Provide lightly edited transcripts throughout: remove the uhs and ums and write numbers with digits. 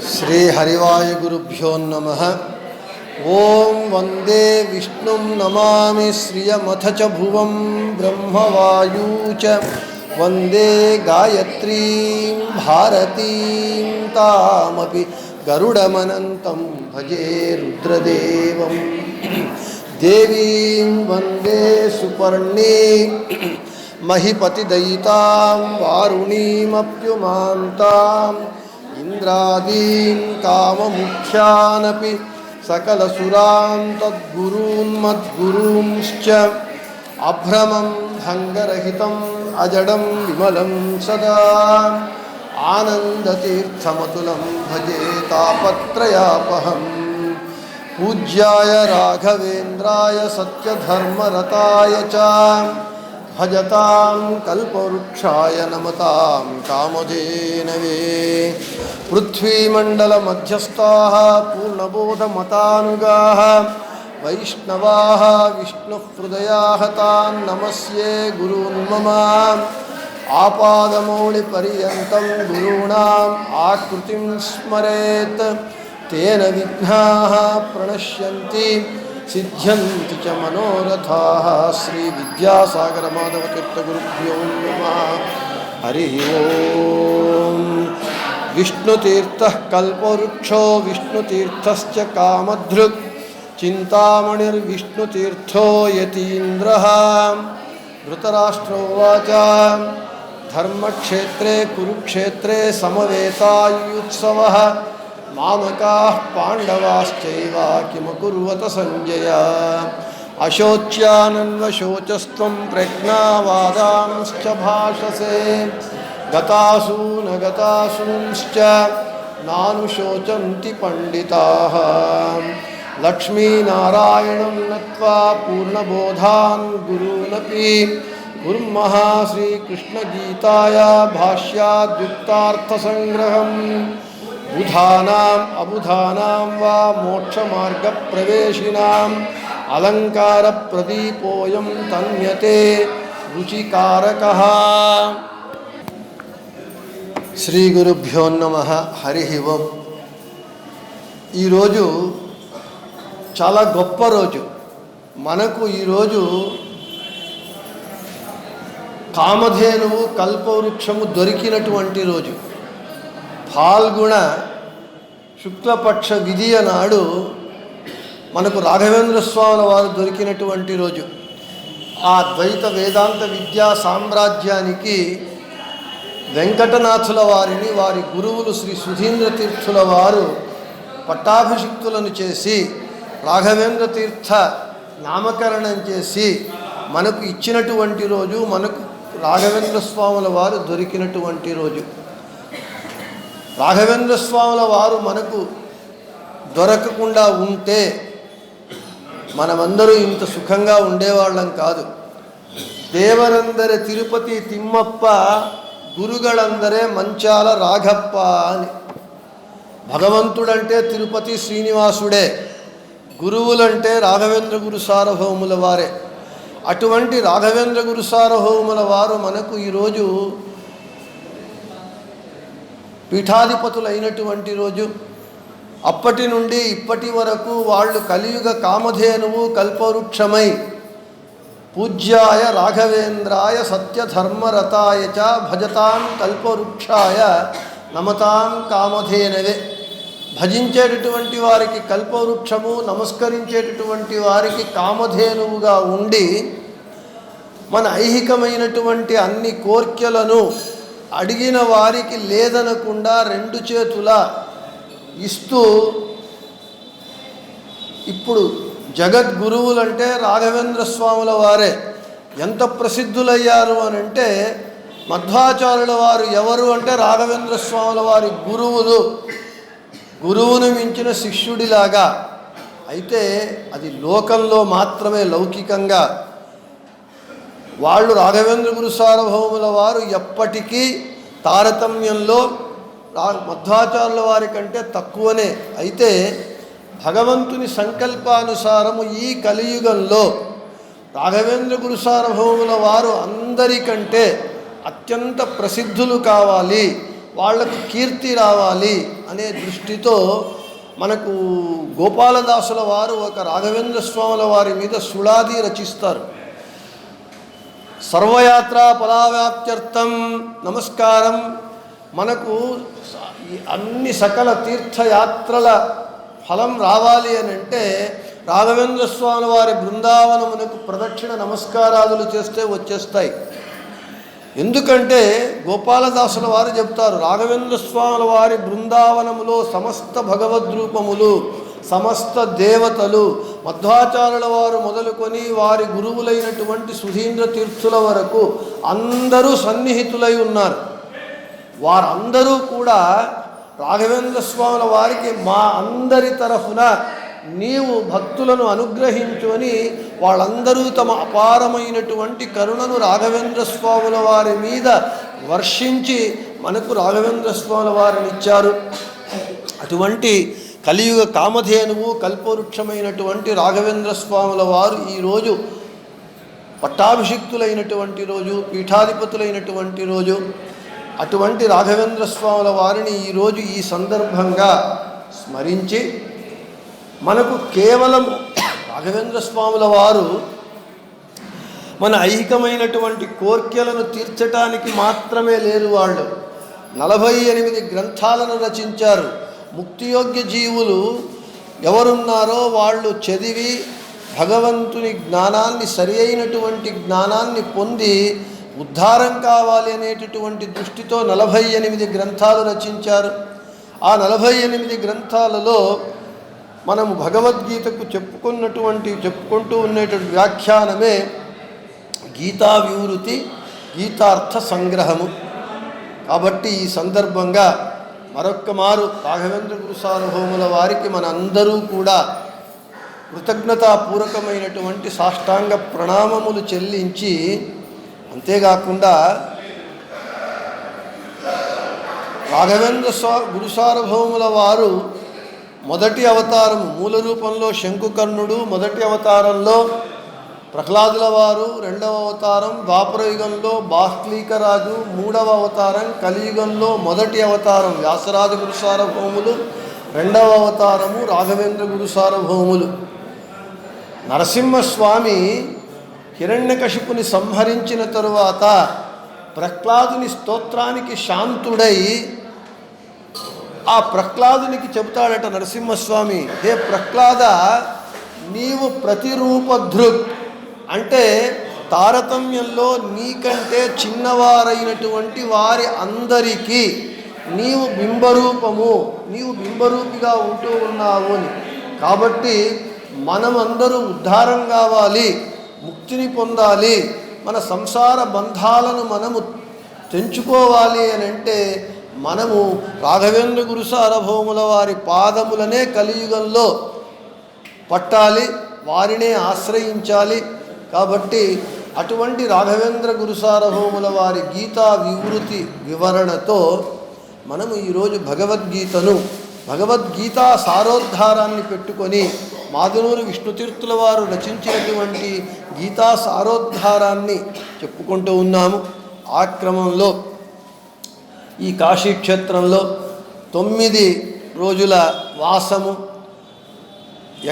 श्री हरिवाय गुरुभ्यो नमः। ओं वंदे विष्णुं नमामि श्रियमथ च भुवं ब्रह्मवायू च वंदे गायत्रीं भारतीं तामपि गरुडमनन्तं भजे रुद्रदेवं। देवीं वंदे सुपर्णे महिपतिदयितां वारुणीमप्युमान्ताम् इंद्रादीन् काममुख्यानपि सकलसुरान् तद्गुरून् मद्गुरूंश्च अभ्रमं भङ्गरहितम् अजडं विमलं सदा आनन्दतीर्थमतुलं भजे तापत्रयापहम्। पूज्याय राघवेन्द्राय सत्यधर्मरताय च भजतां कल्पवृक्षाय नमतां कामधेनवे। पृथ्वीमण्डलमध्यस्थाः पूर्णबोधमतानुगाः वैष्णवाः विष्णुहृदयाः तान् नमस्ये गुरून् मम। आपादमौलिपर्यन्तं गुरूणाम् आकृतिं स्मरेत् तेन विघ्नाः प्रणश्यन्ति सिद्ध्यन्ति च मनोरथाः। श्री विद्यासागर माधव तीर्थ गुरुभ्यो नमः। हरि ओम। विष्णुतीर्थः कल्पवृक्षो विष्णुतीर्थश्च कामधृक् चिन्तामणिर्विष्णुतीर्थो यतीन्द्रः। धृतराष्ट्रोवाच धर्मक्षेत्रे कुरुक्षेत्रे समवेतायुत्सवः मामकाः पाण्डवाश्चैव किमकुर्वत संजय। अशोच्यानन्वशोचस्त्वं प्रज्ञावादांश्च भाषसे गतासु न गतासूंश्च नानुशोचन्ति पण्डिताः। लक्ष्मीनारायणं नत्वा पूर्णबोधान् गुरूनपि कुर्मः श्रीकृष्णगीताया भाष्याद्युक्तार्थसङ्ग्रहम्। बुधानाम् अबुधानां वा मोक्षमार्गप्रवेशिनाम् अलङ्कारप्रदीपोऽयं तन्यते रुचिकारकः। శ్రీ గురుభ్యో నమః. హరి ఓం. ఈరోజు చాలా గొప్ప రోజు. మనకు ఈరోజు కామధేనువు కల్పవృక్షము దొరికినటువంటి రోజు. ఫాల్గుణ శుక్లపక్ష విధియ నాడు మనకు రాఘవేంద్ర స్వాముల వారు దొరికినటువంటి రోజు. ఆ ద్వైత వేదాంత విద్యా సామ్రాజ్యానికి వెంకటనాథుల వారిని వారి గురువులు శ్రీ సుధీంద్ర తీర్థుల వారు పట్టాభిషిక్తులను చేసి రాఘవేంద్ర తీర్థ నామకరణం చేసి మనకు ఇచ్చినటువంటి రోజు, మనకు రాఘవేంద్ర స్వాముల వారు దొరికినటువంటి రోజు. రాఘవేంద్ర స్వాముల వారు మనకు దొరకకుండా ఉంటే మనమందరూ ఇంత సుఖంగా ఉండేవాళ్ళం కాదు. దేవరందరి తిరుపతి తిమ్మప్ప గురుగళందరే మంచాల రాఘప్ప అని. భగవంతుడంటే తిరుపతి శ్రీనివాసుడే, గురువులంటే రాఘవేంద్ర గురు సార్వభౌముల వారే. అటువంటి రాఘవేంద్ర గురు సార్వభౌముల వారు మనకు ఈరోజు పీఠాధిపతులైనటువంటి రోజు. అప్పటి నుండి ఇప్పటి వరకు వాళ్ళు కలియుగ కామధేనువు కల్పవృక్షమై పూజ్యాయ రాఘవేంద్రాయ సత్యధర్మరతాయ చ భజతాం కల్పవృక్షాయ నమతాం కామధేనవే. భజించేటటువంటి వారికి కల్పవృక్షము, నమస్కరించేటటువంటి వారికి కామధేనువుగా ఉండి మన ఐహికమైనటువంటి అన్ని కోర్కెలను అడిగిన వారికి లేదనకుండా రెండు చేతుల ఇస్తూ, ఇప్పుడు జగద్గురువులంటే రాఘవేంద్ర స్వాముల వారే. ఎంత ప్రసిద్ధులయ్యారు అని అంటే, మధ్వాచార్యుల వారు ఎవరు అంటే రాఘవేంద్ర స్వాముల వారి గురువులు, గురువును మించిన శిష్యుడిలాగా. అయితే అది లోకంలో మాత్రమే, లౌకికంగా వాళ్ళు రాఘవేంద్ర గురు సార్వభౌముల వారు ఎప్పటికీ తారతమ్యంలో మధ్వాచార్యుల వారి కంటే తక్కువనే. అయితే భగవంతుని సంకల్పానుసారము ఈ కలియుగంలో రాఘవేంద్ర గురు సార్వభౌముల వారు అందరికంటే అత్యంత ప్రసిద్ధులు కావాలి, వాళ్లకు కీర్తి రావాలి అనే దృష్టితో మనకు గోపాలదాసుల వారు ఒక రాఘవేంద్ర స్వాముల వారి మీద సుళాది రచిస్తారు. సర్వయాత్రా ఫలావ్యాప్త్యర్థం నమస్కారం. మనకు అన్ని సకల తీర్థయాత్రల ఫలం రావాలి అని అంటే రాఘవేంద్ర స్వాముల వారి బృందావనమునకు ప్రదక్షిణ నమస్కారాదులు చేస్తే వచ్చేస్తాయి. ఎందుకంటే గోపాలదాసుల వారు చెప్తారు, రాఘవేంద్ర స్వాముల వారి బృందావనములో సమస్త భగవద్రూపములు, సమస్త దేవతలు, మధ్వాచార్యుల వారు మొదలుకొని వారి గురువులైనటువంటి సుధీంద్ర తీర్థుల వరకు అందరూ సన్నిహితులై ఉన్నారు. వారందరూ కూడా రాఘవేంద్ర స్వాముల వారికి మా అందరి తరఫున నీవు భక్తులను అనుగ్రహించు అని వాళ్ళందరూ తమ అపారమైనటువంటి కరుణను రాఘవేంద్ర స్వాముల వారి మీద వర్షించి మనకు రాఘవేంద్ర స్వాముల వారిని ఇచ్చారు. అటువంటి కలియుగ కామధేనువు కల్పవృక్షమైనటువంటి రాఘవేంద్ర స్వాముల వారు ఈరోజు పట్టాభిషిక్తులైనటువంటి రోజు, పీఠాధిపతులైనటువంటి రోజు. అటువంటి రాఘవేంద్ర స్వాముల వారిని ఈరోజు ఈ సందర్భంగా స్మరించి మనకు కేవలం రాఘవేంద్ర స్వాముల వారు మన ఐహికమైనటువంటి కోర్కెలను తీర్చటానికి మాత్రమే లేరు. వాళ్ళు 48 గ్రంథాలను రచించారు. ముక్తియోగ్య జీవులు ఎవరున్నారో వాళ్ళు చదివి భగవంతుని జ్ఞానాన్ని, సరి అయినటువంటి జ్ఞానాన్ని పొంది ఉద్ధారం కావాలి అనేటటువంటి దృష్టితో 48 గ్రంథాలు రచించారు. ఆ 48 గ్రంథాలలో మనము భగవద్గీతకు చెప్పుకుంటూ ఉండేటువంటి వ్యాఖ్యానమే గీతా వివృతి, గీతార్థ సంగ్రహము. కాబట్టి ఈ సందర్భంగా మరొక్క మారు రాఘవేంద్ర గురు సార్వభౌముల వారికి మనందరూ కూడా కృతజ్ఞతాపూర్వకమైనటువంటి సాష్టాంగ ప్రణామములు చెల్లించి, అంతేకాకుండా రాఘవేంద్ర గురు సార్వభౌముల వారు మొదటి అవతారము మూల రూపంలో శంకుకర్ణుడు, మొదటి అవతారంలో ప్రహ్లాదుల వారు, రెండవ అవతారం ద్వాపరయుగంలో బాహ్లీకరాజు, మూడవ అవతారం కలియుగంలో మొదటి అవతారం వ్యాసరాజ గురు సార్వభౌములు, రెండవ అవతారము రాఘవేంద్ర గురు సార్వభౌములు. నరసింహస్వామి హిరణ్యకశిపుని సంహరించిన తరువాత ప్రహ్లాదుని స్తోత్రానికి శాంతుడై ఆ ప్రహ్లాదునికి చెబుతాడట నరసింహస్వామి, హే ప్రహ్లాద, నీవు ప్రతిరూపధృక్ అంటే తారతమ్యంలో నీకంటే చిన్నవారైనటువంటి వారి అందరికీ నీవు బింబరూపము, నీవు బింబరూపిగా ఉంటూ ఉన్నావు అని. కాబట్టి మనమందరూ ఉద్ధారం కావాలి, ముక్తిని పొందాలి, మన సంసార బంధాలను మనము తెంచుకోవాలి అని అంటే మనము రాఘవేంద్ర గురు సార్వభౌముల వారి పాదములనే కలియుగంలో పట్టాలి, వారినే ఆశ్రయించాలి. కాబట్టి అటువంటి రాఘవేంద్ర గురు సార్వభౌముల వారి గీతా వివృతి వివరణతో మనము ఈరోజు భగవద్గీతా సారోద్ధారాన్ని పెట్టుకొని మాదునూరు విష్ణుతీర్థుల వారు రచించినటువంటి గీతా సారోద్ధారాన్ని చెప్పుకుంటూ ఉన్నాము. ఆ క్రమంలో ఈ కాశీక్షేత్రంలో 9 రోజుల వాసము,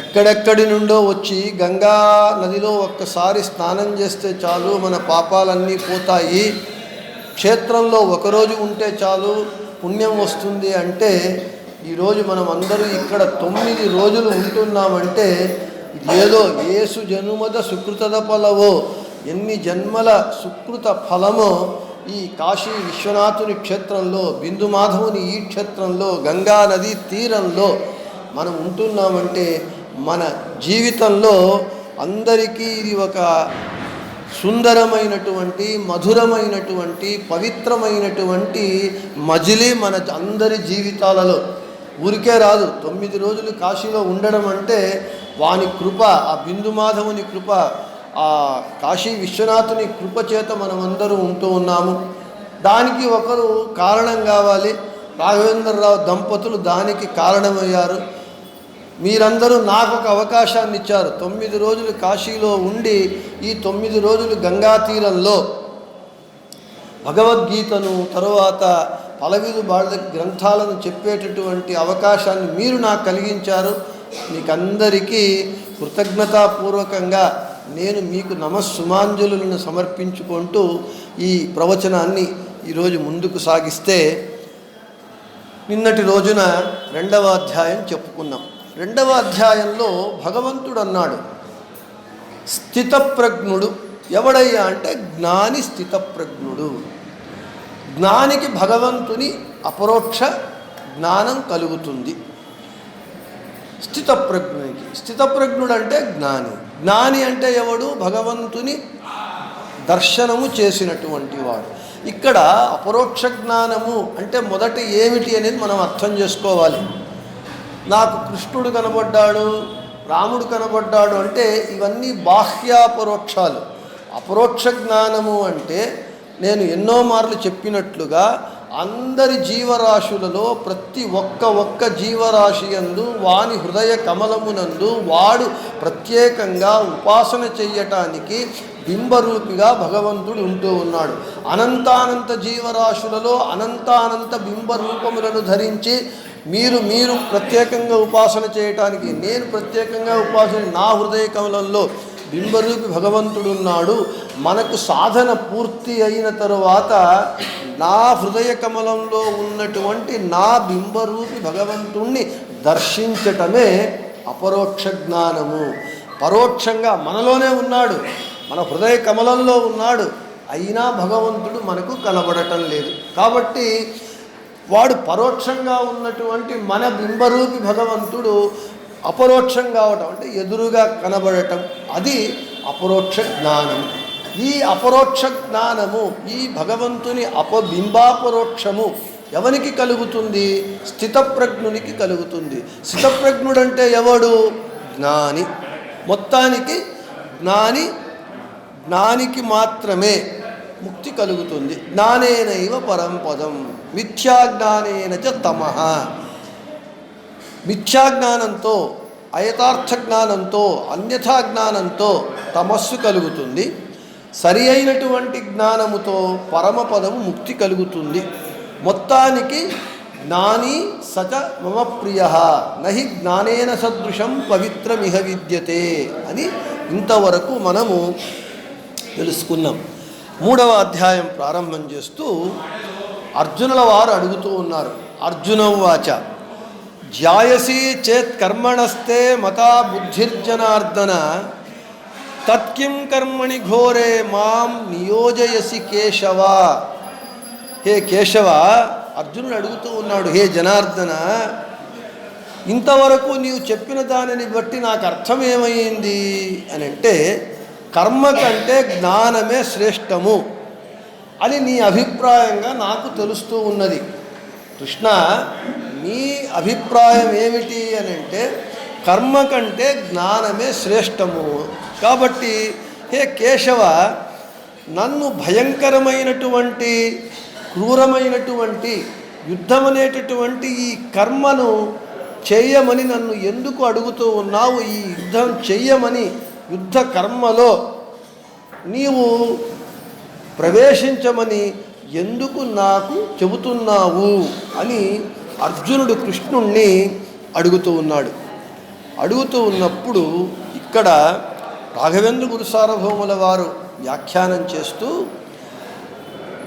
ఎక్కడెక్కడి నుండో వచ్చి గంగా నదిలో ఒక్కసారి స్నానం చేస్తే చాలు మన పాపాలన్నీ పోతాయి, క్షేత్రంలో ఒకరోజు ఉంటే చాలు పుణ్యం వస్తుంది అంటే ఈరోజు మనం అందరూ ఇక్కడ 9 రోజులు ఉంటున్నామంటే ఏదో ఏసు జనుమద సుకృతద ఫలవో, ఎన్ని జన్మల సుకృత ఫలమో ఈ కాశీ విశ్వనాథుని క్షేత్రంలో, బిందు మాధవుని ఈ క్షేత్రంలో, గంగా నదీ తీరంలో మనం ఉంటున్నామంటే మన జీవితంలో అందరికీ ఇది ఒక సుందరమైనటువంటి, మధురమైనటువంటి, పవిత్రమైనటువంటి మజిలీ మన అందరి జీవితాలలో. ఊరికే రాదు. 9 రోజులు కాశీలో ఉండడం అంటే వాని కృప, ఆ బిందు మాధవుని కృప, ఆ కాశీ విశ్వనాథుని కృప చేత మనమందరూ ఉంటూ ఉన్నాము. దానికి ఒకరు కారణం కావాలి. రాఘవేంద్రరావు దంపతులు దానికి కారణమయ్యారు. మీరందరూ నాకు ఒక అవకాశాన్ని ఇచ్చారు. 9 రోజులు కాశీలో ఉండి ఈ 9 రోజులు గంగా తీరంలో భగవద్గీతను, తరువాత పలవిలు వాళ్ళ గ్రంథాలను చెప్పేటటువంటి అవకాశాన్ని మీరు నాకు కలిగించారు. మీకందరికీ కృతజ్ఞతాపూర్వకంగా నేను మీకు నమస్సుమాంజలులను సమర్పించుకుంటూ ఈ ప్రవచనాన్ని ఈరోజు ముందుకు సాగిస్తే, నిన్నటి రోజున 2వ అధ్యాయం చెప్పుకున్నాం. 2వ అధ్యాయంలో భగవంతుడు అన్నాడు, స్థితప్రజ్ఞుడు ఎవడయ్యా అంటే జ్ఞాని స్థితప్రజ్ఞుడు. జ్ఞానికి భగవంతుని అపరోక్ష జ్ఞానం కలుగుతుంది. స్థితప్రజ్ఞునికి, స్థితప్రజ్ఞుడు అంటే జ్ఞాని. జ్ఞాని అంటే ఎవడు? భగవంతుని దర్శనము చేసినటువంటి వాడు. ఇక్కడ అపరోక్ష జ్ఞానము అంటే మొదట ఏమిటి అనేది మనం అర్థం చేసుకోవాలి. నాకు కృష్ణుడు కనబడ్డాడు, రాముడు కనబడ్డాడు అంటే ఇవన్నీ బాహ్యాపరోక్షాలు. అపరోక్ష జ్ఞానము అంటే నేను ఎన్నో మార్లు చెప్పినట్లుగా అందరి జీవరాశులలో ప్రతి ఒక్క జీవరాశి యందు వాని హృదయ కమలమునందు వాడు ప్రత్యేకంగా ఉపాసన చెయ్యటానికి బింబరూపిగా భగవంతుడు ఉంటూ ఉన్నాడు. అనంతానంత జీవరాశులలో అనంతానంత బింబరూపములను ధరించి మీరు ప్రత్యేకంగా ఉపాసన చేయటానికి, నేను ప్రత్యేకంగా ఉపాసన, నా హృదయ కమలంలో బింబరూపి భగవంతుడున్నాడు. మనకు సాధన పూర్తి అయిన తరువాత నా హృదయ కమలంలో ఉన్నటువంటి నా బింబరూపి భగవంతుణ్ణి దర్శించటమే అపరోక్ష జ్ఞానము. పరోక్షంగా మనలోనే ఉన్నాడు, మన హృదయ కమలంలో ఉన్నాడు, అయినా భగవంతుడు మనకు కనబడటం లేదు. కాబట్టి వాడు పరోక్షంగా ఉన్నటువంటి మన బింబరూపి భగవంతుడు అపరోక్షంగా అవటం అంటే ఎదురుగా కనబడటం, అది అపరోక్ష జ్ఞానం. ఈ అపరోక్ష జ్ఞానము, ఈ భగవంతుని బింబాపరోక్షము ఎవరికి కలుగుతుంది? స్థితప్రజ్ఞునికి కలుగుతుంది. స్థితప్రజ్ఞుడంటే ఎవడు? జ్ఞాని. మొత్తానికి జ్ఞానికి మాత్రమే ముక్తి కలుగుతుంది. జ్ఞానేనైవ పరంపదం మిథ్యాజ్ఞానేన చ తమః. మిథ్యాజ్ఞానంతో, అయథార్థ జ్ఞానంతో, అన్యథా జ్ఞానంతో తమస్సు కలుగుతుంది. సరి అయినటువంటి జ్ఞానముతో పరమపదము ముక్తి కలుగుతుంది. మొత్తానికి జ్ఞాని సచ మమ ప్రియ నహి జ్ఞానేన సదృశం పవిత్రమిహ విద్యతే అని ఇంతవరకు మనము తెలుసుకున్నాం. 3వ అధ్యాయం ప్రారంభం చేస్తూ అర్జునుల వారు అడుగుతూ ఉన్నారు. అర్జునోవాచ ధ్యాయసి చేత్ కర్మణస్తే మతా బుద్ధిర్జనార్దన తత్కిం కర్మణి ఘోరే మాం నియోజయసి కేశవ. హే కేశవ, అర్జునుడు అడుగుతూ ఉన్నాడు, హే జనార్దన, ఇంతవరకు నీవు చెప్పిన దానిని బట్టి నాకు అర్థమేమైంది అని అంటే, కర్మ కంటే జ్ఞానమే శ్రేష్టము అని నీ అభిప్రాయంగా నాకు తెలుస్తూ ఉన్నది. కృష్ణ, నీ అభిప్రాయం ఏమిటి అని అంటే కర్మ కంటే జ్ఞానమే శ్రేష్టము. కాబట్టి హే కేశవ, నన్ను భయంకరమైనటువంటి క్రూరమైనటువంటి యుద్ధం అనేటటువంటి ఈ కర్మను చెయ్యమని నన్ను ఎందుకు అడుగుతూ ఉన్నావు? ఈ యుద్ధం చెయ్యమని, యుద్ధ కర్మలో నీవు ప్రవేశించమని ఎందుకు నాకు చెబుతున్నావు అని అర్జునుడు కృష్ణుణ్ణి అడుగుతూ ఉన్నాడు. అడుగుతూ ఉన్నప్పుడు ఇక్కడ రాఘవేంద్ర గురు సార్వభౌముల వారు వ్యాఖ్యానం చేస్తూ,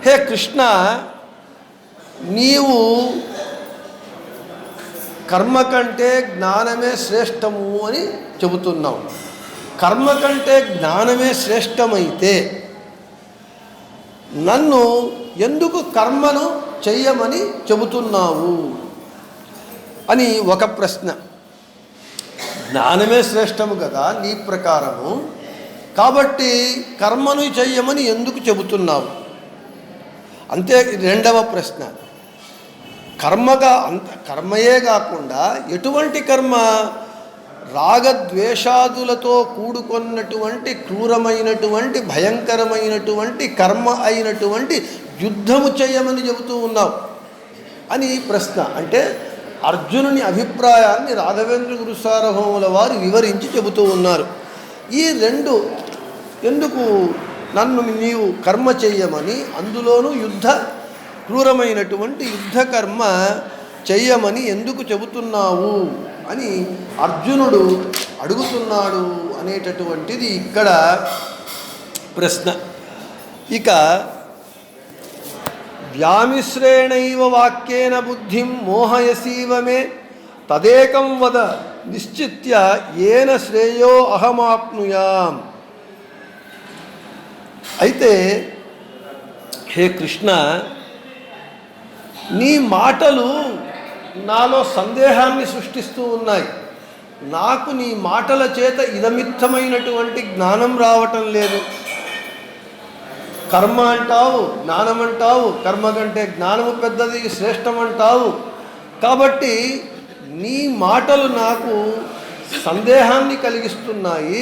హే కృష్ణ, నీవు కర్మ కంటే జ్ఞానమే శ్రేష్టము అని చెబుతున్నావు. కర్మ కంటే జ్ఞానమే శ్రేష్టమైతే నన్ను ఎందుకు కర్మను చెయ్యమని చెబుతున్నావు అని ఒక ప్రశ్న. జ్ఞానమే శ్రేష్టము కదా నీ ప్రకారము, కాబట్టి కర్మను చెయ్యమని ఎందుకు చెబుతున్నావు? అంతే. 2వ ప్రశ్న, కర్మయే కాకుండా ఎటువంటి కర్మ? రాగద్వేషాదులతో కూడుకొన్నటువంటి క్రూరమైనటువంటి భయంకరమైనటువంటి కర్మ అయినటువంటి యుద్ధము చేయమని చెబుతూ ఉన్నావు అని ప్రశ్న. అంటే అర్జునుని అభిప్రాయాన్ని రాఘవేంద్ర గురు సార్వభౌముల వారు వివరించి చెబుతూ ఉన్నారు. ఈ 2 ఎందుకు నన్ను నీవు కర్మ చెయ్యమని, అందులోనూ యుద్ధ క్రూరమైనటువంటి యుద్ధకర్మ చెయ్యమని ఎందుకు చెబుతున్నావు అని అర్జునుడు అడుగుతున్నాడు అనేటటువంటిది ఇక్కడ ప్రశ్న. ఇక వ్యామిశ్రేణైవ వాక్యేన బుద్ధిం మోహయసీవ మే తదేకం వద నిశ్చిత్య ఏన శ్రేయో అహమాప్నుయాం. అయితే హే కృష్ణ, నీ మాటలు నాలో సందేహాన్ని సృష్టిస్తూ ఉన్నాయి. నాకు నీ మాటల చేత ఇదమిత్తమైనటువంటి జ్ఞానం రావటం లేదు. కర్మ అంటావు, జ్ఞానం అంటావు, కర్మ కంటే జ్ఞానము పెద్దది, శ్రేష్టం అంటావు. కాబట్టి నీ మాటలు నాకు సందేహాన్ని కలిగిస్తున్నాయి.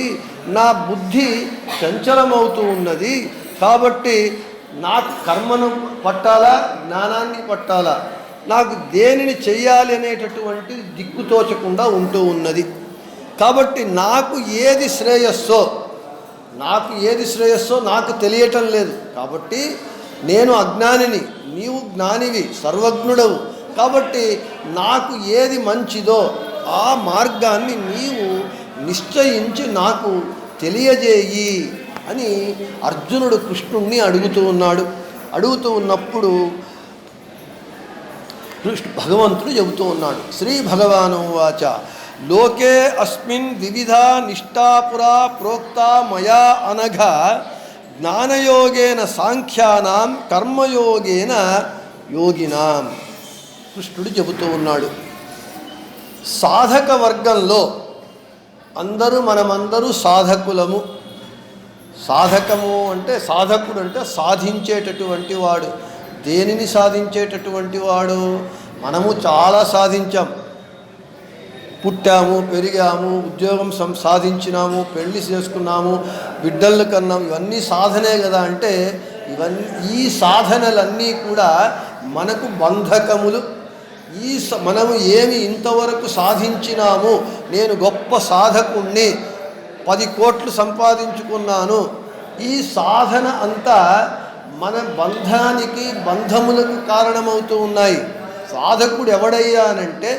నా బుద్ధి చంచలమవుతూ ఉన్నది. కాబట్టి నాకు కర్మను పట్టాలా, జ్ఞానాన్ని పట్టాలా, నాకు దేనిని చెయ్యాలి అనేటటువంటి దిక్కుతోచకుండా ఉంటూ ఉన్నది. కాబట్టి నాకు ఏది శ్రేయస్సో నాకు తెలియటం లేదు. కాబట్టి నేను అజ్ఞానిని, నీవు జ్ఞానివి, సర్వజ్ఞుడవు. కాబట్టి నాకు ఏది మంచిదో ఆ మార్గాన్ని నీవు నిశ్చయించి నాకు తెలియజేయి అని అర్జునుడు కృష్ణుణ్ణి అడుగుతూ ఉన్నప్పుడు భగవంతుడు చెబుతూ ఉన్నాడు. శ్రీ భగవాను వాచ లోకే అస్మిన్ వివిధ నిష్ఠాపురా ప్రోక్త మయా అనఘ జ్ఞానయోగేన సాంఖ్యానాం కర్మయోగేన యోగినాం. కృష్ణుడు చెబుతూ ఉన్నాడు. సాధక వర్గంలో మనమందరూ సాధకులము. సాధకము అంటే సాధకుడు అంటే సాధించేటటువంటి వాడు. దేనిని సాధించేటటువంటి వాడు? మనము చాలా సాధించాం. పుట్టాము, పెరిగాము, ఉద్యోగం సాధించినాము, పెళ్లి చేసుకున్నాము, బిడ్డలు కన్నాము. ఇవన్నీ సాధనే కదా. అంటే ఈ సాధనలన్నీ కూడా మనకు బంధకములు. మనము ఏమి ఇంతవరకు సాధించినాము, నేను గొప్ప సాధకుణ్ణి, 10 కోట్లు సంపాదించుకున్నాను, ఈ సాధన అంతా మన బంధములకు కారణమవుతూ ఉన్నాయి. సాధకుడు ఎవడయ్యానంటే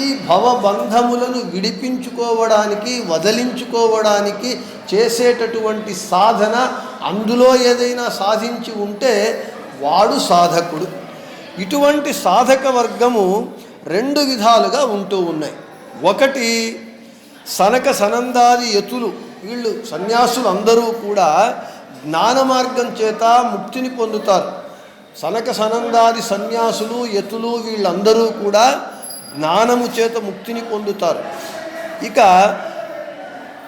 ఈ భవబంధములను విడిపించుకోవడానికి, వదిలించుకోవడానికి చేసేటటువంటి సాధన. అందులో ఏదైనా సాధించి ఉంటే వాడు సాధకుడు. ఇటువంటి సాధక వర్గము 2 విధాలుగా ఉంటూ ఉన్నాయి. ఒకటి సనక సనందాది యతులు, వీళ్ళు సన్యాసులు అందరూ కూడా జ్ఞాన మార్గం చేత ముక్తిని పొందుతారు. సనక సనందాది సన్యాసులు, యతులు వీళ్ళందరూ కూడా జ్ఞానము చేత ముక్తిని పొందుతారు. ఇక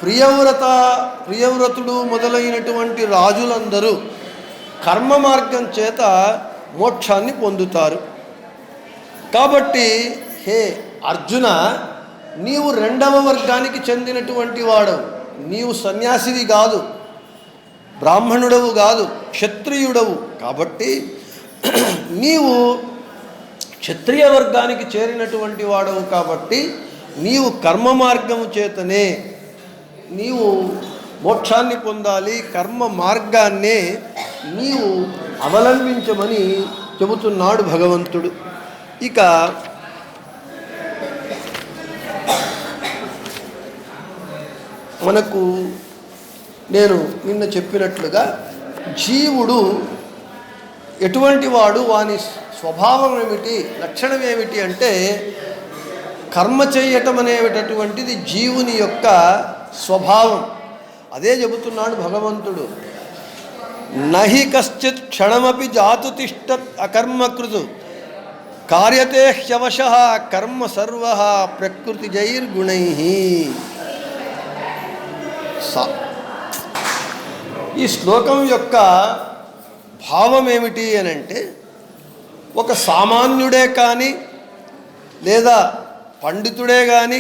ప్రియవ్రతుడు మొదలైనటువంటి రాజులందరూ కర్మ మార్గం చేత మోక్షాన్ని పొందుతారు. కాబట్టి హే అర్జున, నీవు 2వ వర్గానికి చెందినటువంటి వాడవు. నీవు సన్యాసివి కాదు, బ్రాహ్మణుడవు కాదు, క్షత్రియుడవు. కాబట్టి నీవు క్షత్రియ వర్గానికి చేరినటువంటి వాడవు. కాబట్టి నీవు కర్మ మార్గము చేతనే నీవు మోక్షాన్ని పొందాలి. కర్మ మార్గాన్నే నీవు అవలంబించమని చెబుతున్నాడు భగవంతుడు. ఇక మనకు నేను నిన్న చెప్పినట్లుగా జీవుడు ఎటువంటి వాడు, వాని స్వభావం ఏమిటి, లక్షణం ఏమిటి అంటే కర్మ చేయటం అనేటటువంటిది జీవుని యొక్క స్వభావం. అదే చెబుతున్నాడు భగవంతుడు. నహి కశ్చిత్ క్షణమపి జాతు తిష్టత్ అకర్మకృతు కార్యతే హ్యవశః కర్మ సర్వః ప్రకృతిజైర్గుణైః. ఈ శ్లోకం యొక్క భావం ఏమిటి అని అంటే, ఒక సామాన్యుడే కానీ లేదా పండితుడే కానీ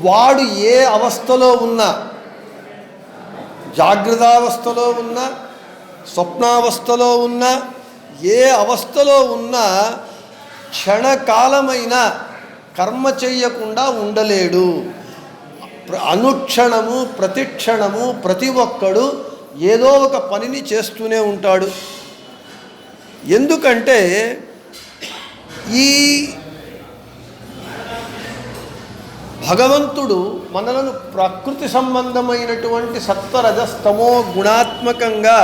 వాడు ఏ అవస్థలో ఉన్నా, జాగ్రత్తావస్థలో ఉన్నా, స్వప్నావస్థలో ఉన్నా, ఏ అవస్థలో ఉన్నా క్షణకాలమైన కర్మ చెయ్యకుండా ఉండలేడు. అనుక్షణము ప్రతిక్షణము ప్రతి ఒక్కడు ఏదో ఒక పనిని చేస్తూనే ఉంటాడు. ఎందుకంటే ఈ భగవంతుడు మనలను ప్రకృతి సంబంధమైనటువంటి సత్వరజస్తమో గుణాత్మకంగా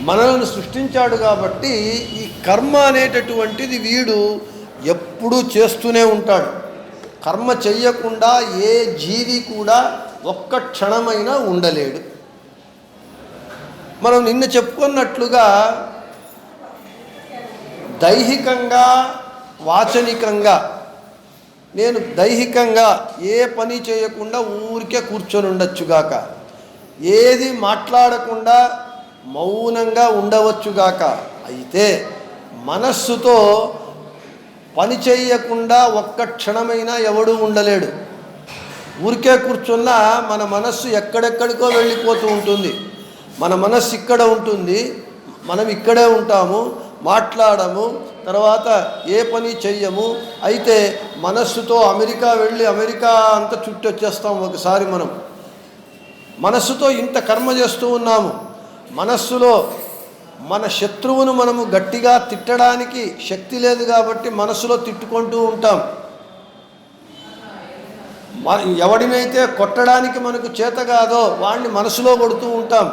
మనలను సృష్టించాడు కాబట్టి ఈ కర్మ అనేటటువంటిది వీడు ఎప్పుడూ చేస్తూనే ఉంటాడు. కర్మ చెయ్యకుండా ఏ జీవి కూడా ఒక్క క్షణమైనా ఉండలేడు. మనం నిన్న చెప్పుకున్నట్లుగా దైహికంగా వాచనికంగా నేను దైహికంగా ఏ పని చేయకుండా ఊరికే కూర్చొని ఉండొచ్చుగాక, ఏది మాట్లాడకుండా మౌనంగా ఉండవచ్చుగాక. అయితే మనస్సుతో పని చేయకుండా ఒక్క క్షణమైనా ఎవడూ ఉండలేడు. ఊరికే కూర్చున్నా మన మనస్సు ఎక్కడెక్కడికో వెళ్ళిపోతూ ఉంటుంది. మన మనస్సు ఇక్కడ ఉంటుంది, మనం ఇక్కడే ఉంటాము, మాట్లాడము, తర్వాత ఏ పని చెయ్యము. అయితే మనస్సుతో అమెరికా వెళ్ళి అమెరికా అంతా చుట్టి వచ్చేస్తాం. ఒకసారి మనం మనస్సుతో ఇంత కర్మ చేస్తూ ఉన్నాము. మనస్సులో మన శత్రువును మనము గట్టిగా తిట్టడానికి శక్తి లేదు కాబట్టి మనస్సులో తిట్టుకుంటూ ఉంటాం. ఎవడినైతే కొట్టడానికి మనకు చేత కాదో వాడిని మనసులో కొడుతూ ఉంటాం.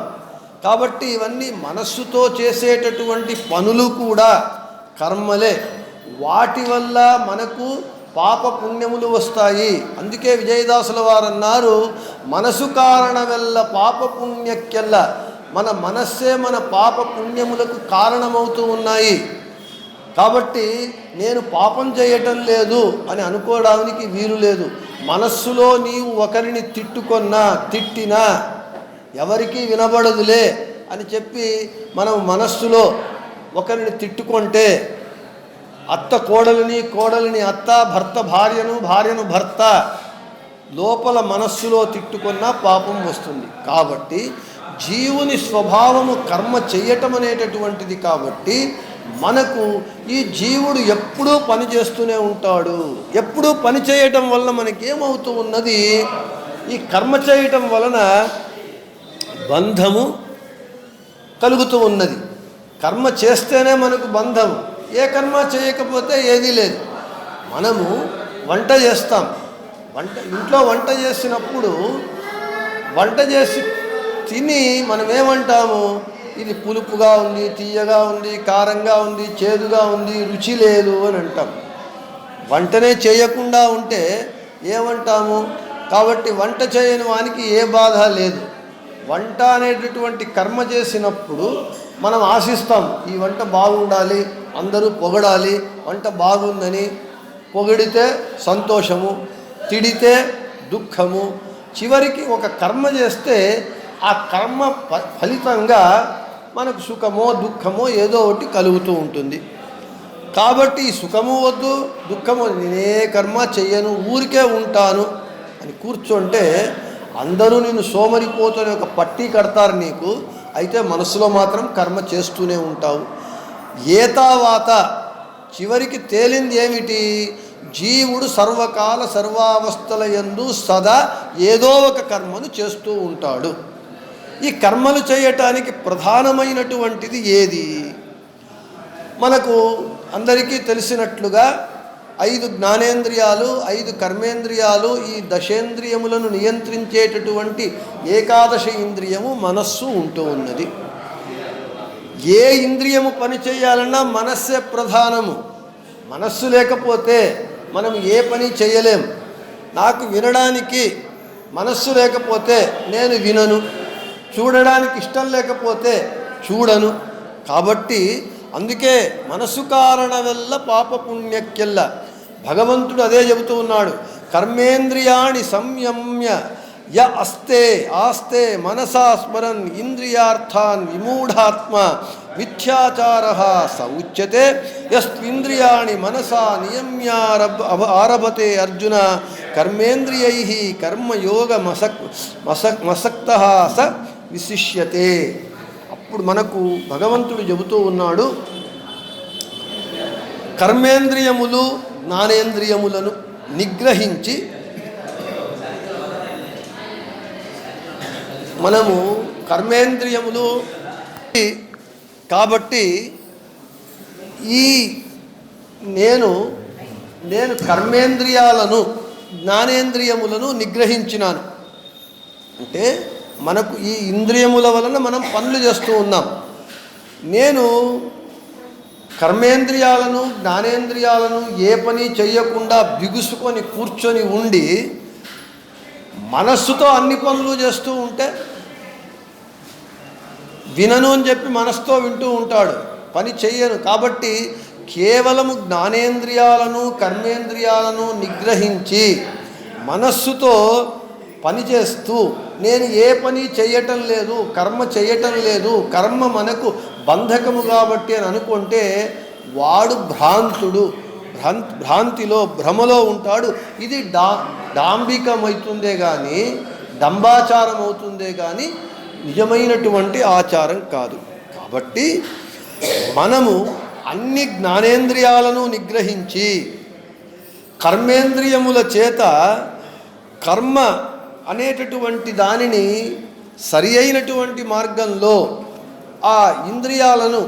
కాబట్టి ఇవన్నీ మనస్సుతో చేసేటటువంటి పనులు కూడా కర్మలే. వాటి వల్ల మనకు పాప పుణ్యములు వస్తాయి. అందుకే విజయదాసుల వారు అన్నారు, మనసు కారణమెల్ల పాప పుణ్యక్కెల్ల. మన మనస్సే మన పాప పుణ్యములకు కారణమవుతూ ఉన్నాయి. కాబట్టి నేను పాపం చేయటం లేదు అని అనుకోవడానికి వీలు లేదు. మనస్సులో నీవు ఒకరిని తిట్టుకొన్నా తిట్టినా ఎవరికీ వినబడదులే అని చెప్పి మనం మనస్సులో ఒకరిని తిట్టుకుంటే, అత్త కోడలిని, కోడలిని అత్త, భర్త భార్యను, భార్యను భర్త, లోపల మనస్సులో తిట్టుకున్నా పాపం వస్తుంది. కాబట్టి జీవుని స్వభావము కర్మ చెయ్యటం అనేటటువంటిది. కాబట్టి మనకు ఈ జీవుడు ఎప్పుడూ పని చేస్తూనే ఉంటాడు. ఎప్పుడూ పని చేయటం వలన మనకేమవుతూ ఉన్నది, ఈ కర్మ చేయటం వలన బంధము కలుగుతూ ఉన్నది. కర్మ చేస్తేనే మనకు బంధము, ఏ కర్మ చేయకపోతే ఏదీ లేదు. మనము వంట చేస్తాం. ఇంట్లో వంట చేసినప్పుడు వంట చేసి తిని మనం ఏమంటాము, ఇది పులుపుగా ఉంది, తీయగా ఉంది, కారంగా ఉంది, చేదుగా ఉంది, రుచి లేదు అని అంటాం. వంటనే చేయకుండా ఉంటే ఏమంటాము? కాబట్టి వంట చేయని వానికి ఏ బాధ లేదు. వంట అనేటటువంటి కర్మ చేసినప్పుడు మనం ఆశిస్తాం, ఈ వంట బాగుండాలి, అందరూ పొగడాలి, వంట బాగుందని. పొగిడితే సంతోషము, తిడితే దుఃఖము. చివరికి ఒక కర్మ చేస్తే ఆ కర్మ ఫలితంగా మనకు సుఖమో దుఃఖమో ఏదో ఒకటి కలుగుతూ ఉంటుంది. కాబట్టి సుఖము వద్దు, దుఃఖము, నేనే కర్మ చెయ్యను, ఊరికే ఉంటాను అని కూర్చుంటే అందరూ నేను సోమరిపోతూనే ఒక పట్టీ కడతారు నీకు. అయితే మనసులో మాత్రం కర్మ చేస్తూనే ఉంటావు. ఏతావాత చివరికి తేలింది ఏమిటి? జీవుడు సర్వకాల సర్వావస్థల యందు సదా ఏదో ఒక కర్మను చేస్తూ ఉంటాడు. ఈ కర్మలు చేయటానికి ప్రధానమైనటువంటిది ఏది? మనకు అందరికీ తెలిసినట్లుగా 5 జ్ఞానేంద్రియాలు, 5 కర్మేంద్రియాలు, ఈ దశేంద్రియములను నియంత్రించేటటువంటి ఏకాదశ ఇంద్రియము మనస్సు ఉంటూ ఉన్నది. ఏ ఇంద్రియము పని చేయాలన్నా మనస్సే ప్రధానము. మనస్సు లేకపోతే మనం ఏ పని చేయలేం. నాకు వినడానికి మనస్సు లేకపోతే నేను వినను, చూడడానికి ఇష్టం లేకపోతే చూడను. కాబట్టి అందుకే మనసు కారణమెల్ల పాపపుణ్యక్కెల్ల. భగవంతుడు అదే చెబుతూ ఉన్నాడు, కర్మేంద్రియాణి సంయమ్య య ఆస్తే మనసా స్మరన్ ఇంద్రియార్థాన్ విమూఢాత్మ మిథ్యాచారః స ఉచ్యతే యస్త్వింద్రియాణి మనసా నియమ్యారభతే అర్జున కర్మేంద్రియైః కర్మయోగ మసక్తః స విశిష్యతే. అప్పుడు మనకు భగవంతుడు చెబుతూ ఉన్నాడు, కర్మేంద్రియములు జ్ఞానేంద్రియములను నిగ్రహించి మనము కర్మేంద్రియములు కాబట్టి ఈ నేను కర్మేంద్రియాలను జ్ఞానేంద్రియములను నిగ్రహించినాను. అంటే మనకు ఈ ఇంద్రియముల వలన మనం పనులు చేస్తూ ఉన్నాం. నేను కర్మేంద్రియాలను జ్ఞానేంద్రియాలను ఏ పని చెయ్యకుండా బిగుసుకొని కూర్చొని ఉండి మనస్సుతో అన్ని పనులు చేస్తూ ఉంటే, వినను అని చెప్పి మనసుతో వింటూ ఉంటాడు, పని చెయ్యను. కాబట్టి కేవలము జ్ఞానేంద్రియాలను కర్మేంద్రియాలను నిగ్రహించి మనస్సుతో పనిచేస్తూ నేను ఏ పని చేయటం లేదు, కర్మ చేయటం లేదు, కర్మ మనకు బంధకము కాబట్టి అని అనుకుంటే వాడు భ్రాంతిలో భ్రమలో ఉంటాడు. ఇది డాంబికమవుతుందే కానీ డంబాచారం అవుతుందే కానీ నిజమైనటువంటి ఆచారం కాదు. కాబట్టి మనము అన్ని జ్ఞానేంద్రియాలను నిగ్రహించి కర్మేంద్రియముల చేత కర్మ అనేటటువంటి దానిని సరి అయినటువంటి మార్గంలో ఆ ఇంద్రియాలను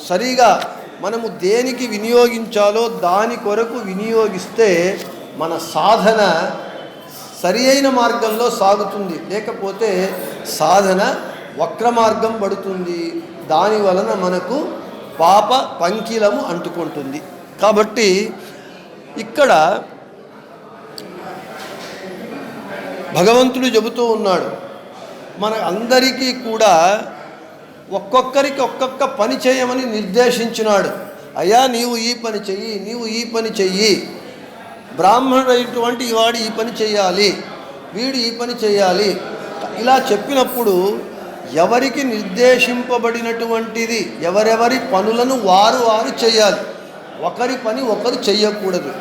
సరిగా మనము దేనికి వినియోగించాలో దాని కొరకు వినియోగిస్తే మన సాధన సరి అయిన మార్గంలో సాగుతుంది. లేకపోతే సాధన వక్ర మార్గం పడుతుంది. దాని వలన మనకు పాప పంకిలము అంటుకుంటుంది. కాబట్టి ఇక్కడ భగవంతుడు చెబుతూ ఉన్నాడు, మన అందరికీ కూడా ఒక్కొక్కరికి ఒక్కొక్క పని చేయమని నిర్దేశించినాడు. అయ్యా నీవు ఈ పని చెయ్యి, నీవు ఈ పని చెయ్యి, బ్రాహ్మణుడైనటువంటి వాడు ఈ పని చేయాలి, వీడు ఈ పని చేయాలి. ఇలా చెప్పినప్పుడు ఎవరికి నిర్దేశింపబడినటువంటిది ఎవరెవరి పనులను వారు చేయాలి. ఒకరి పని ఒకరు చెయ్యకూడదు.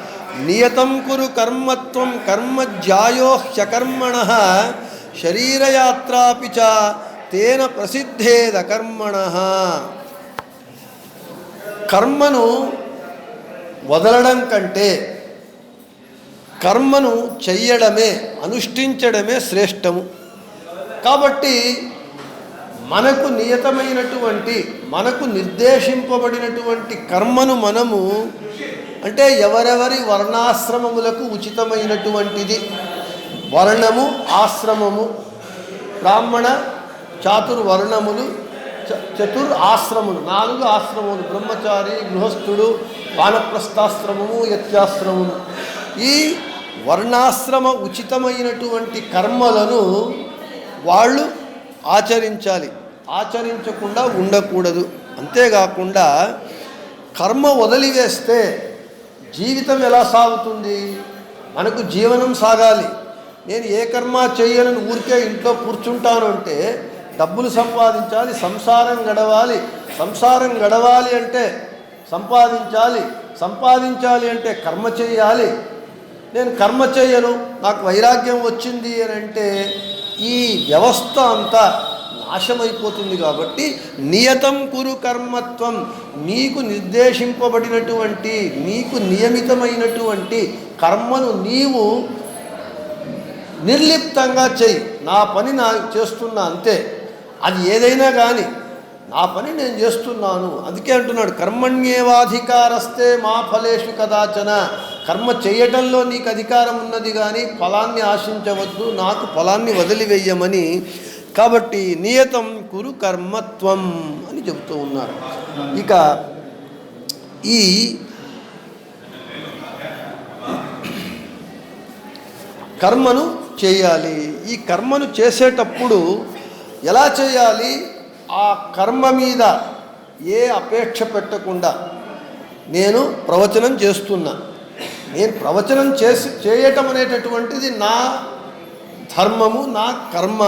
నియతం కురు కర్మత్వం కర్మజ్యాయో హ్యకర్మణః శరీరయాత్రాపి చ తేన ప్రసిద్ధేదకర్మణః. కర్మను వదలడం కంటే కర్మను చెయ్యడమే, అనుష్ఠించడమే శ్రేష్టము. కాబట్టి మనకు నియతమైనటువంటి మనకు నిర్దేశింపబడినటువంటి కర్మను మనము, అంటే ఎవరెవరి వర్ణాశ్రమములకు ఉచితమైనటువంటిది, వర్ణము ఆశ్రమము, బ్రాహ్మణ చాతుర్వర్ణములు, ఆశ్రములు, 4 ఆశ్రమములు, బ్రహ్మచారి, గృహస్థుడు, వానప్రస్థాశ్రమము, యత్యాశ్రమము. ఈ వర్ణాశ్రమ ఉచితమైనటువంటి కర్మలను వాళ్ళు ఆచరించాలి, ఆచరించకుండా ఉండకూడదు. అంతేకాకుండా కర్మ వదిలివేస్తే జీవితం ఎలా సాగుతుంది? మనకు జీవనం సాగాలి. నేను ఏ కర్మ చేయనని ఊరికే ఇంట్లో కూర్చుంటాను అంటే డబ్బులు సంపాదించాలి, సంసారం గడవాలి. సంసారం గడవాలి అంటే సంపాదించాలి అంటే కర్మ చేయాలి. నేను కర్మ చేయను, నాకు వైరాగ్యం వచ్చింది అని అంటే ఈ వ్యవస్థ అంతా నాశమైపోతుంది. కాబట్టి నియతం కురు కర్మత్వం, నీకు నిర్దేశింపబడినటువంటి నీకు నియమితమైనటువంటి కర్మను నీవు నిర్లిప్తంగా చెయ్యి. నా పని చేస్తున్నా అంతే, అది ఏదైనా కానీ నా పని నేను చేస్తున్నాను. అందుకే అంటున్నాడు కర్మణ్యేవాధికారస్తే మా ఫలేషు కదాచన. కర్మ చేయటంలో నీకు అధికారం ఉన్నది కానీ ఫలాన్ని ఆశించవద్దు, నాకు ఫలాన్ని వదిలివేయమని. కాబట్టి నియతం కురు కర్మత్వం అని చెబుతూ ఉన్నారు. ఇక ఈ కర్మను చేయాలి. ఈ కర్మను చేసేటప్పుడు ఎలా చేయాలి? ఆ కర్మ మీద ఏ అపేక్ష పెట్టకుండా నేను ప్రవచనం చేస్తున్నా, నేను ప్రవచనం చేయటం అనేటటువంటిది నా ధర్మము, నా కర్మ.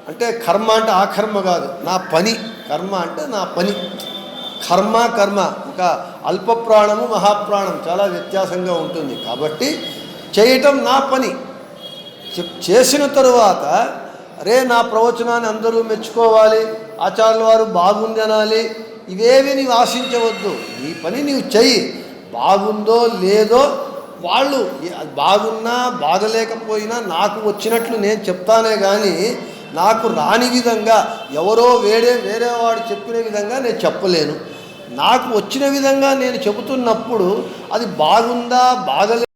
అంటే కర్మ అంటే ఆ కర్మ కాదు, నా పని. కర్మ అంటే నా పని. కర్మ ఒక అల్పప్రాణము, మహాప్రాణం చాలా వ్యత్యాసంగా ఉంటుంది. కాబట్టి చేయటం నా పని. చేసిన తరువాత అరే నా ప్రవచనాన్ని అందరూ మెచ్చుకోవాలి, ఆచార్యుల వారు బాగుంది అనాలి, ఇవేవి నీవు ఆశించవద్దు. నీ పని నీవు చెయ్యి. బాగుందో లేదో వాళ్ళు బాగున్నా బాగలేకపోయినా నాకు వచ్చినట్లు నేను చెప్తానే కానీ నాకు రాని విధంగా ఎవరో వేరేవాడు చెప్పిన విధంగా నేను చెప్పలేను. నాకు వచ్చిన విధంగా నేను చెబుతున్నప్పుడు అది బాగుందా బాగలే